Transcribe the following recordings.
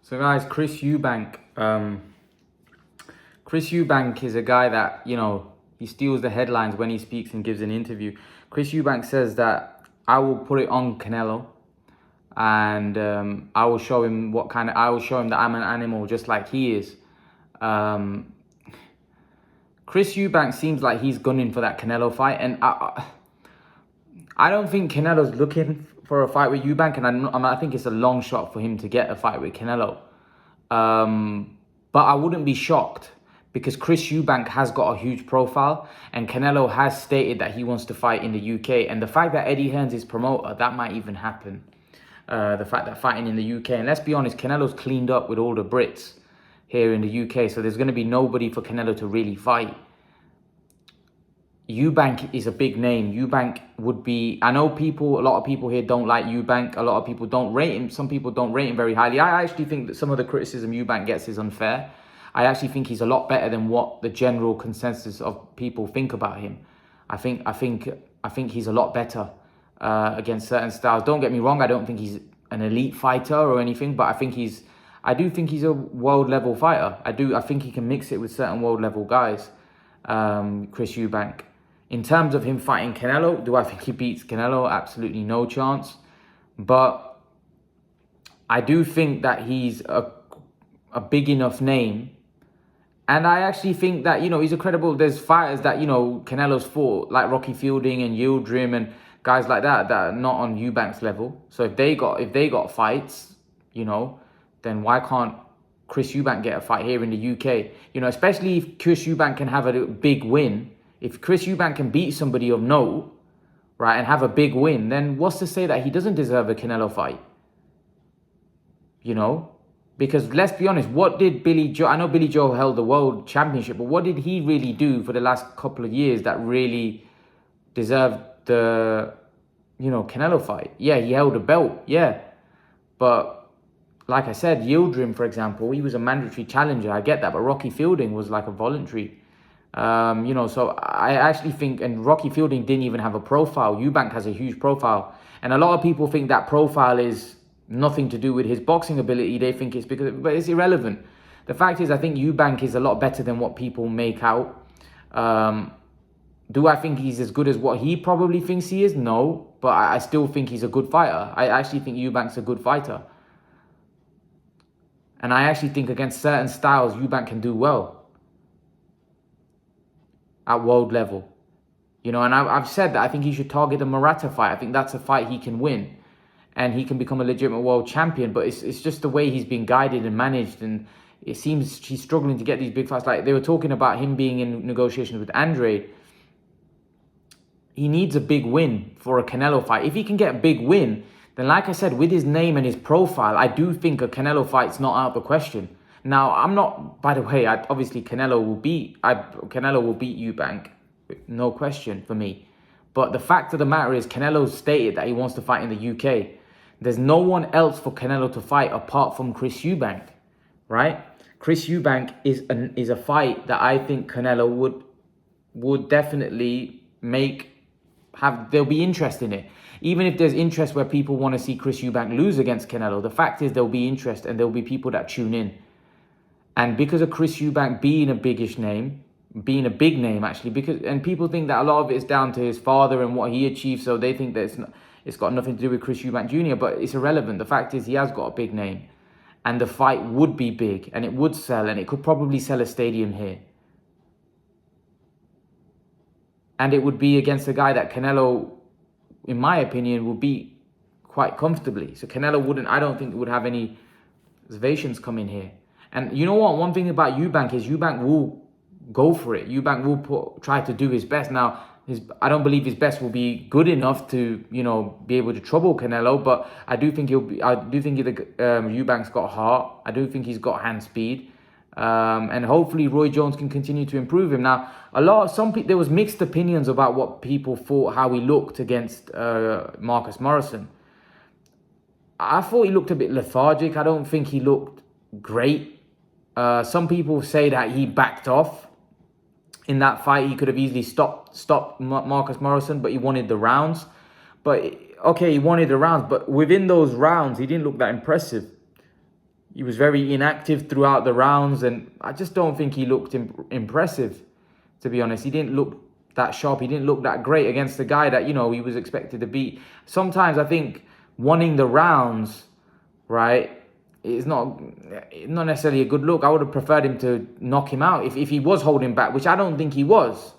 So guys, Chris Eubank is a guy that, he steals the headlines when he speaks and gives an interview. Chris Eubank says that I will put it on Canelo and I will show him I will show him that I'm an animal just like he is. Chris Eubank seems like he's gunning for that Canelo fight, and I don't think Canelo's looking for a fight with Eubank, and I think it's a long shot for him to get a fight with Canelo. But I wouldn't be shocked because Chris Eubank has got a huge profile, and Canelo has stated that he wants to fight in the UK. And the fact that Eddie Hearn's his promoter, that might even happen. The fact that fighting in the UK, and let's be honest, Canelo's cleaned up with all the Brits here in the UK, so there's going to be nobody for Canelo to really fight. Eubank is a big name. Eubank would be... I know a lot of people here don't like Eubank. A lot of people don't rate him. Some people don't rate him very highly. I actually think that some of the criticism Eubank gets is unfair. I actually think he's a lot better than what the general consensus of people think about him. I think he's a lot better against certain styles. Don't get me wrong. I don't think he's an elite fighter or anything, but I do think he's a world level fighter. I think he can mix it with certain world level guys. Chris Eubank. In terms of him fighting Canelo, do I think he beats Canelo? Absolutely no chance. But I do think that he's a big enough name. And I actually think that, he's a credible... There's fighters that, Canelo's fought, like Rocky Fielding and Yildirim and guys like that are not on Eubank's level. So if they got fights, then why can't Chris Eubank get a fight here in the UK? Especially if Chris Eubank can have a big win. If Chris Eubank can beat somebody of note, right, and have a big win, then what's to say that he doesn't deserve a Canelo fight? Because let's be honest, what did Billy Joe... I know Billy Joe held the world championship, but what did he really do for the last couple of years that really deserved the, Canelo fight? Yeah, he held a belt, yeah. But like I said, Yildirim, for example, he was a mandatory challenger. I get that, but Rocky Fielding was like a voluntary. So I actually think, and Rocky Fielding didn't even have a profile. Eubank has a huge profile. And a lot of people think that profile is nothing to do with his boxing ability. They think but it's irrelevant. The fact is, I think Eubank is a lot better than what people make out. Do I think he's as good as what he probably thinks he is? No, but I still think he's a good fighter. I actually think Eubank's a good fighter. And I actually think against certain styles, Eubank can do well at world level. And I've said that I think he should target the Murata fight. I think that's a fight he can win. And he can become a legitimate world champion. But it's just the way he's been guided and managed. And it seems he's struggling to get these big fights. Like they were talking about him being in negotiations with Andrade. He needs a big win for a Canelo fight. If he can get a big win, then like I said, with his name and his profile, I do think a Canelo fight's not out of the question. Now, I'm not, by the way, obviously Canelo will beat Eubank, no question for me. But the fact of the matter is, Canelo stated that he wants to fight in the UK. There's no one else for Canelo to fight apart from Chris Eubank, right? Chris Eubank is a fight that I think Canelo would definitely there'll be interest in it. Even if there's interest where people want to see Chris Eubank lose against Canelo, the fact is there'll be interest and there'll be people that tune in. And because of Chris Eubank being a big name actually, and people think that a lot of it is down to his father and what he achieved, so they think that it's got nothing to do with Chris Eubank Jr., but it's irrelevant. The fact is he has got a big name, and the fight would be big, and it would sell, and it could probably sell a stadium here. And it would be against a guy that Canelo, in my opinion, would beat quite comfortably. So Canelo I don't think would have any reservations coming here. And you know what? One thing about Eubank is Eubank will go for it. Eubank will try to do his best. Now, I don't believe his best will be good enough to, be able to trouble Canelo. But I do think Eubank's got heart. I do think he's got hand speed. And hopefully Roy Jones can continue to improve him. Now, there was mixed opinions about what people thought, how he looked against Marcus Morrison. I thought he looked a bit lethargic. I don't think he looked great. Some people say that he backed off in that fight. He could have easily stopped Marcus Morrison, but he wanted the rounds. But okay, he wanted the rounds, but within those rounds, he didn't look that impressive. He was very inactive throughout the rounds, and I just don't think he looked impressive, to be honest. He didn't look that sharp. He didn't look that great against the guy that, you know, he was expected to beat. Sometimes I think winning the rounds, right, is not necessarily a good look. I would have preferred him to knock him out if he was holding back, which I don't think he was.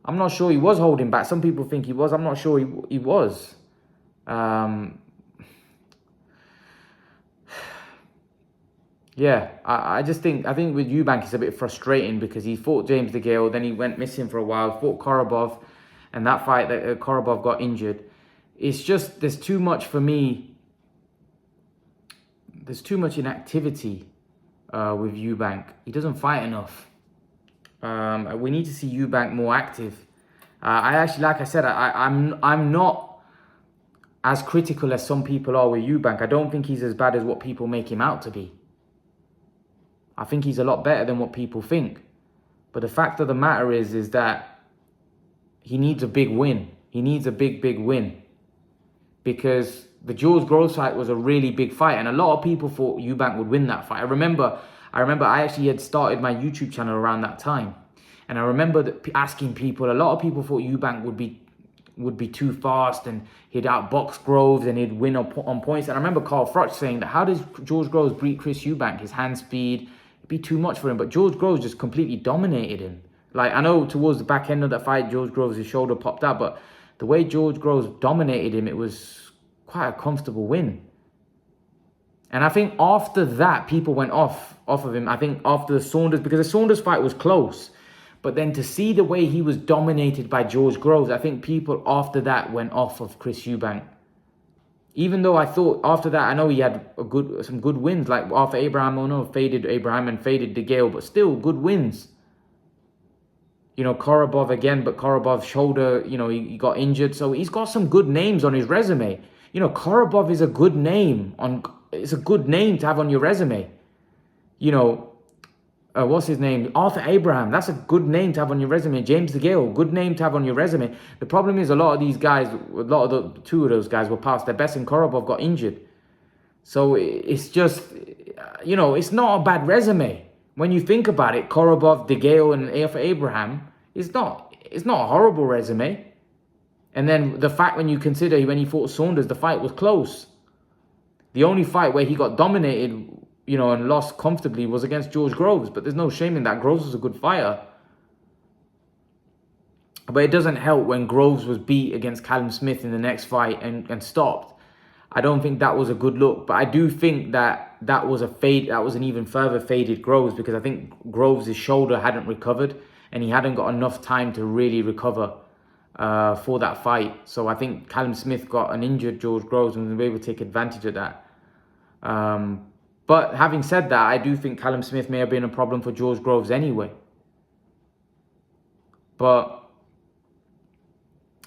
I'm not sure he was holding back. Some people think he was. I'm not sure he was. Yeah, I think with Eubank it's a bit frustrating because he fought James DeGale, then he went missing for a while, fought Korobov, and that fight that Korobov got injured. It's just, there's too much for me. There's too much inactivity with Eubank. He doesn't fight enough. We need to see Eubank more active. I actually, like I said, I'm not as critical as some people are with Eubank. I don't think he's as bad as what people make him out to be. I think he's a lot better than what people think. But the fact of the matter is that he needs a big win. He needs a big win. Because the George Groves fight was a really big fight. And a lot of people thought Eubank would win that fight. I remember I actually had started my YouTube channel around that time. And I remember asking people, a lot of people thought Eubank would be too fast and he'd outbox Groves and he'd win on points. And I remember Carl Froch saying that, how does George Groves beat Chris Eubank? His hand speed, it'd be too much for him. But George Groves just completely dominated him. Like, I know towards the back end of that fight, George Groves' shoulder popped out, but the way George Groves dominated him, it was quite a comfortable win. And I think after that, people went off of him. I think after the Saunders, because the Saunders fight was close. But then to see the way he was dominated by George Groves, I think people after that went off of Chris Eubank. Even though I thought after that, I know he had some good wins, like after Abraham faded Abraham and faded DeGale, but still good wins. You know, Korobov again, but Korobov's shoulder, you know, he got injured. So he's got some good names on his resume. You know, Korobov is a good name. It's a good name to have on your resume. You know, what's his name? Arthur Abraham. That's a good name to have on your resume. James DeGale, good name to have on your resume. The problem is a lot of these guys, two of those guys were past their best and Korobov got injured. So it's just, you know, it's not a bad resume. When you think about it, Korobov, DeGale, and Arthur Abraham, it's not a horrible resume. And then the fact when you consider when he fought Saunders, the fight was close. The only fight where he got dominated, you know, and lost comfortably was against George Groves. But there's no shame in that. Groves was a good fighter. But it doesn't help when Groves was beat against Callum Smith in the next fight and stopped. I don't think that was a good look. But I do think that was a fade. That was an even further faded Groves, because I think Groves' shoulder hadn't recovered and he hadn't got enough time to really recover for that fight. So I think Callum Smith got an injured George Groves and was able to take advantage of that. But having said that, I do think Callum Smith may have been a problem for George Groves anyway. But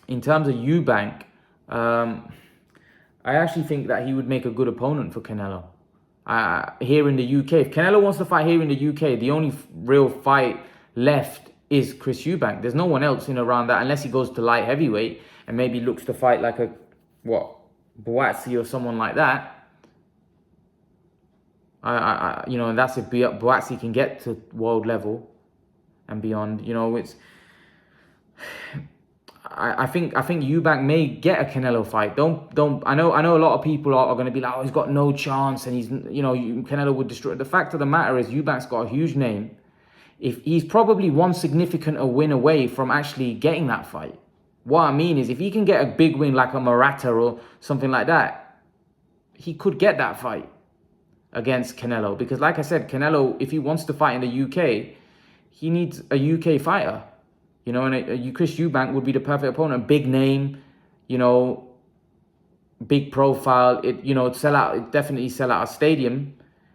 in terms of Eubank, I actually think that he would make a good opponent for Canelo. Here in the UK, if Canelo wants to fight here in the UK, the only real fight left is Chris Eubank. There's no one else in around that, unless he goes to light heavyweight and maybe looks to fight like Boatsy or someone like that. You know, and that's if Boatsy can get to world level and beyond. You know, I think Eubank may get a Canelo fight. I know a lot of people are going to be like, oh, he's got no chance, and Canelo would destroy. The fact of the matter is, Eubank's got a huge name. If he's probably one significant win away from actually getting that fight. What I mean is, if he can get a big win like a Murata or something like that, he could get that fight against Canelo. Because like I said, Canelo, if he wants to fight in the UK, he needs a UK fighter. You know, and Chris Eubank would be the perfect opponent. Big name, you know, big profile. Definitely sell out a stadium.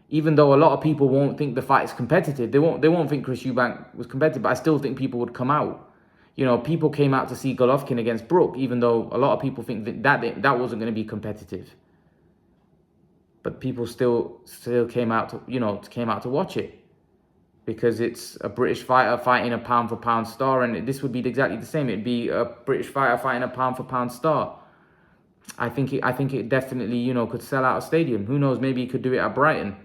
Even though a lot of people won't think the fight is competitive, they won't think Chris Eubank was competitive. But I still think people would come out. You know, people came out to see Golovkin against Brook, even though a lot of people think that wasn't going to be competitive. But people still came out to watch it, because it's a British fighter fighting a pound for pound star, and this would be exactly the same. It'd be a British fighter fighting a pound for pound star. I think it definitely, you know, could sell out a stadium. Who knows? Maybe he could do it at Brighton.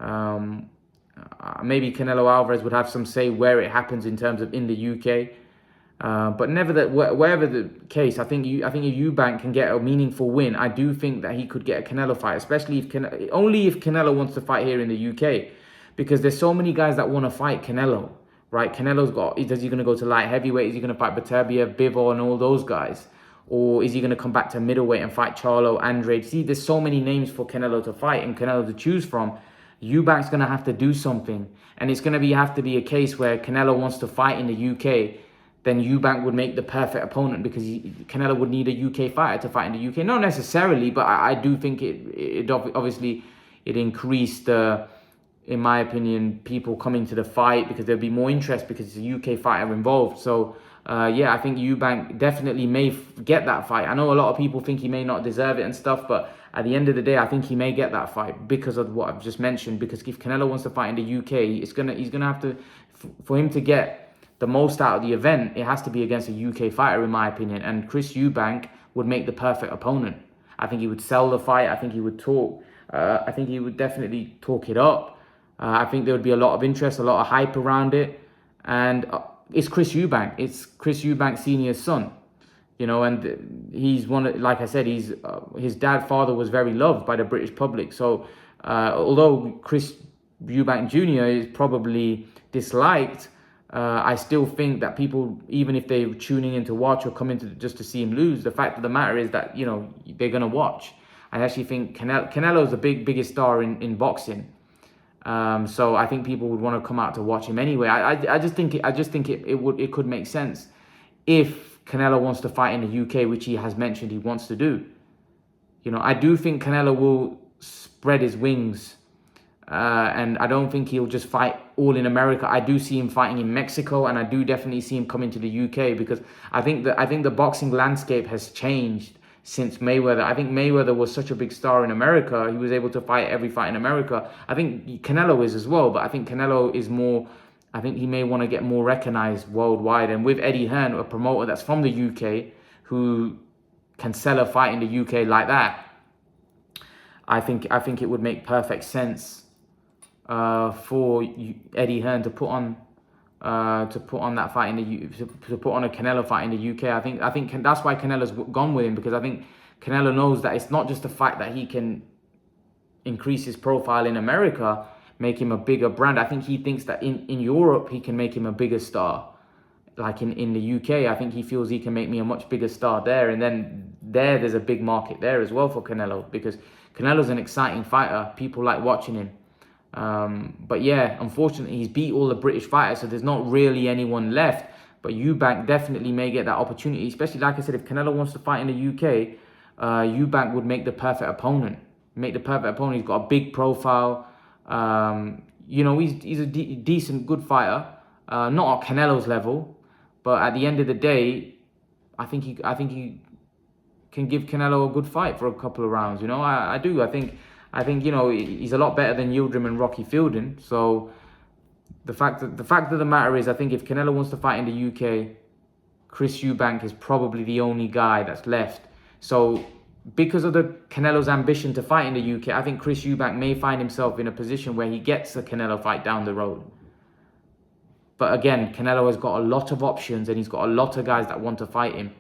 Maybe Canelo Alvarez would have some say where it happens in terms of in the UK. But never that, wherever the case, I think if Eubank can get a meaningful win, I do think that he could get a Canelo fight, especially only if Canelo wants to fight here in the UK, because there's so many guys that want to fight Canelo, right? Canelo's got, is he going to go to light heavyweight? Is he going to fight Beterbiev, Bivol, and all those guys? Or is he going to come back to middleweight and fight Charlo, Andrade? See, there's so many names for Canelo to fight and Canelo to choose from. Eubank's going to have to do something, and it's going to have to be a case where Canelo wants to fight in the UK. Then Eubank would make the perfect opponent, because Canelo would need a UK fighter to fight in the UK. Not necessarily, but I do think it obviously increased, in my opinion, people coming to the fight, because there'd be more interest because it's a UK fighter involved. So yeah, I think Eubank definitely may get that fight. I know a lot of people think he may not deserve it and stuff, but at the end of the day, I think he may get that fight because of what I've just mentioned. Because if Canelo wants to fight in the UK, he's gonna have to, for him to get the most out of the event, it has to be against a UK fighter, in my opinion. And Chris Eubank would make the perfect opponent. I think he would sell the fight. I think he would talk. I think he would definitely talk it up. I think there would be a lot of interest, a lot of hype around it. And it's Chris Eubank. It's Chris Eubank Senior's son. You know, and he's like I said, his father was very loved by the British public. So although Chris Eubank Jr. is probably disliked, I still think that people, even if they're tuning in to watch or coming to just to see him lose, the fact of the matter is that, you know, they're going to watch. I actually think Canelo is the biggest star in boxing. So I think people would want to come out to watch him anyway. I just think it could make sense if Canelo wants to fight in the UK, which he has mentioned he wants to do. You know, I do think Canelo will spread his wings. And I don't think he'll just fight all in America. I do see him fighting in Mexico, and I do definitely see him coming to the UK, because I think the boxing landscape has changed since Mayweather. I think Mayweather was such a big star in America. He was able to fight every fight in America. I think Canelo is as well, but I think Canelo is more, I think he may want to get more recognized worldwide. And with Eddie Hearn, a promoter that's from the UK, who can sell a fight in the UK like that, I think it would make perfect sense for Eddie Hearn to put on that fight to put on a Canelo fight in the UK. I think that's why Canelo's gone with him, because I think Canelo knows that it's not just the fact that he can increase his profile in America, make him a bigger brand. I think he thinks that in Europe he can make him a bigger star. Like in the UK, I think he feels he can make me a much bigger star there, and then there's a big market there as well for Canelo, because Canelo's an exciting fighter. People like watching him. But yeah, unfortunately, he's beat all the British fighters, so there's not really anyone left. But Eubank definitely may get that opportunity, especially, like I said, if Canelo wants to fight in the UK, Eubank would make the perfect opponent. He's got a big profile. You know, he's a decent, good fighter. Not at Canelo's level, but at the end of the day, I think he can give Canelo a good fight for a couple of rounds. You know, I do. I think, you know, he's a lot better than Yildirim and Rocky Fielding. So the fact of the matter is, I think if Canelo wants to fight in the UK, Chris Eubank is probably the only guy that's left. So because of Canelo's ambition to fight in the UK, I think Chris Eubank may find himself in a position where he gets a Canelo fight down the road. But again, Canelo has got a lot of options, and he's got a lot of guys that want to fight him.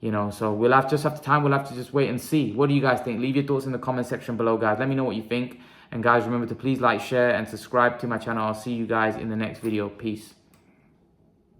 You know, so we'll have to just wait and see. What do you guys think? Leave your thoughts in the comment section below, guys. Let me know what you think. And guys, remember to please like, share, and subscribe to my channel. I'll see you guys in the next video. Peace.